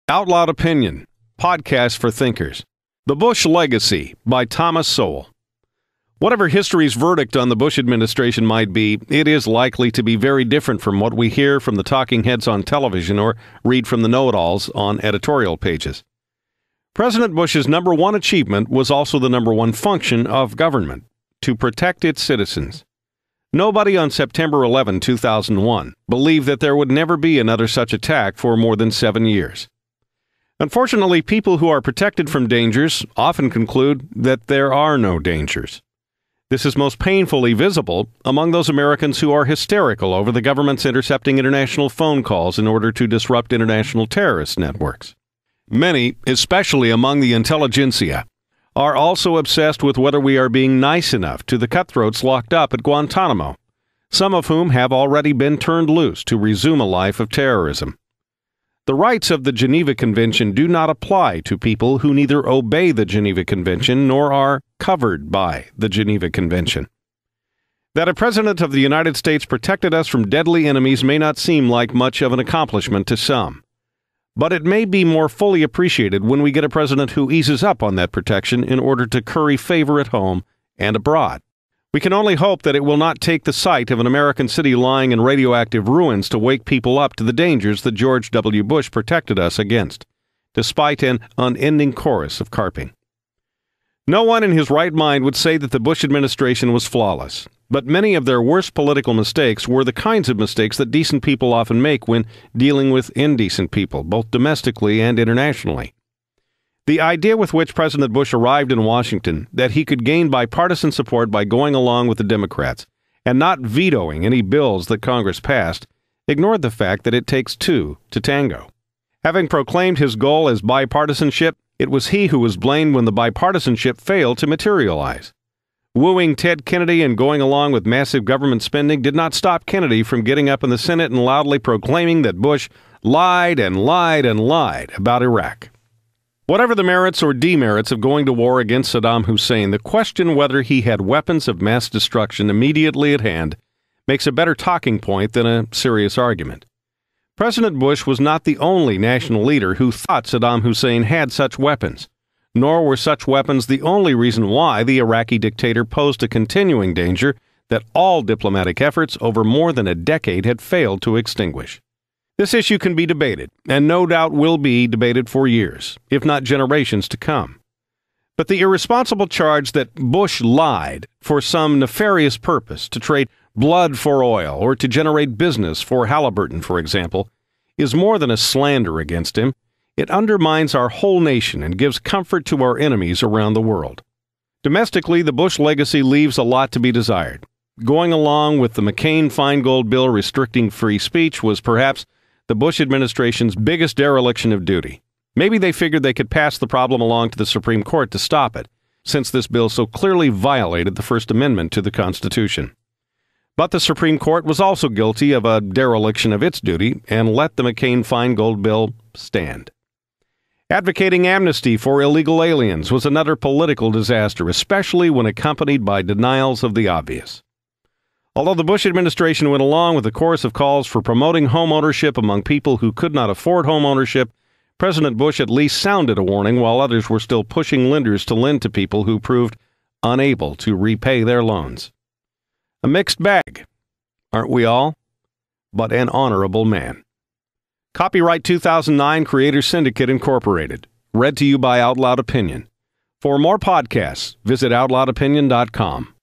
Out Loud Opinion, podcast for thinkers. The Bush Legacy by Thomas Sowell. Whatever history's verdict on the Bush administration might be, it is likely to be very different from what we hear from the talking heads on television or read from the know-it-alls on editorial pages. President Bush's number one achievement was also the number one function of government, to protect its citizens. Nobody on September 11, 2001, believed that there would never be another such attack for more than 7 years. Unfortunately, people who are protected from dangers often conclude that there are no dangers. This is most painfully visible among those Americans who are hysterical over the government's intercepting international phone calls in order to disrupt international terrorist networks. Many, especially among the intelligentsia, are also obsessed with whether we are being nice enough to the cutthroats locked up at Guantanamo, some of whom have already been turned loose to resume a life of terrorism. The rights of the Geneva Convention do not apply to people who neither obey the Geneva Convention nor are covered by the Geneva Convention. That a President of the United States protected us from deadly enemies may not seem like much of an accomplishment to some. But it may be more fully appreciated when we get a president who eases up on that protection in order to curry favor at home and abroad. We can only hope that it will not take the sight of an American city lying in radioactive ruins to wake people up to the dangers that George W. Bush protected us against, despite an unending chorus of carping. No one in his right mind would say that the Bush administration was flawless, but many of their worst political mistakes were the kinds of mistakes that decent people often make when dealing with indecent people, both domestically and internationally. The idea with which President Bush arrived in Washington, that he could gain bipartisan support by going along with the Democrats and not vetoing any bills that Congress passed, ignored the fact that it takes two to tango. Having proclaimed his goal as bipartisanship, it was he who was blamed when the bipartisanship failed to materialize. Wooing Ted Kennedy and going along with massive government spending did not stop Kennedy from getting up in the Senate and loudly proclaiming that Bush lied and lied and lied about Iraq. Whatever the merits or demerits of going to war against Saddam Hussein, the question whether he had weapons of mass destruction immediately at hand makes a better talking point than a serious argument. President Bush was not the only national leader who thought Saddam Hussein had such weapons, nor were such weapons the only reason why the Iraqi dictator posed a continuing danger that all diplomatic efforts over more than a decade had failed to extinguish. This issue can be debated, and no doubt will be debated for years, if not generations to come. But the irresponsible charge that Bush lied for some nefarious purpose, to trade blood for oil or to generate business for Halliburton, for example, is more than a slander against him. It undermines our whole nation and gives comfort to our enemies around the world. Domestically, the Bush legacy leaves a lot to be desired. Going along with the McCain-Feingold bill restricting free speech was perhaps the Bush administration's biggest dereliction of duty. Maybe they figured they could pass the problem along to the Supreme Court to stop it, since this bill so clearly violated the First Amendment to the Constitution. But the Supreme Court was also guilty of a dereliction of its duty and let the McCain-Feingold bill stand. Advocating amnesty for illegal aliens was another political disaster, especially when accompanied by denials of the obvious. Although the Bush administration went along with a chorus of calls for promoting home ownership among people who could not afford home ownership, President Bush at least sounded a warning while others were still pushing lenders to lend to people who proved unable to repay their loans. A mixed bag, aren't we all? But an honorable man. Copyright 2009 Creators Syndicate Incorporated. Read to you by Out Loud Opinion. For more podcasts, visit OutloudOpinion.com.